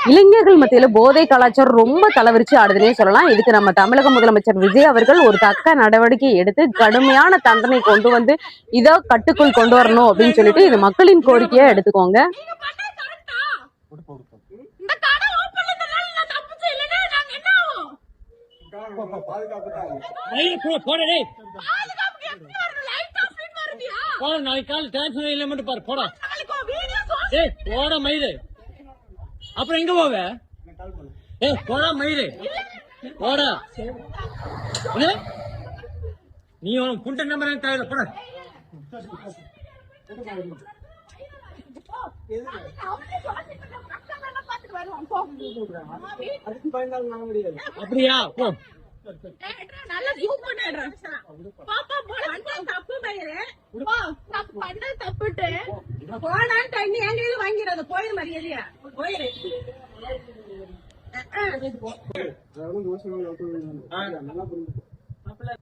இளைஞர்கள் மத்தியில போதை கலாச்சாரம் ரொம்ப தலைவிரிச்சு ஆடுதுன்னே சொல்லலாம். இதுக்கு நம்ம தமிழக முதலமைச்சர் விஜய் அவர்கள் ஒரு தக்க நடவடிக்கை எடுத்து கடுமையான தண்டனை கொண்டு வந்து இதோ கட்டுக்குள் கொண்டு வரணும் அப்படின்னு சொல்லிட்டு இது மக்களின் கோரிக்கையா எடுத்துக்கோங்க. அப்புறம் எங்க போவ? போடா மயிறு போடா. நீ புண்ட நம்பர் தேவையில்ல போட. அப்படியா போ. வாங்கிறது போயிரு மரியாதையா போயிரு.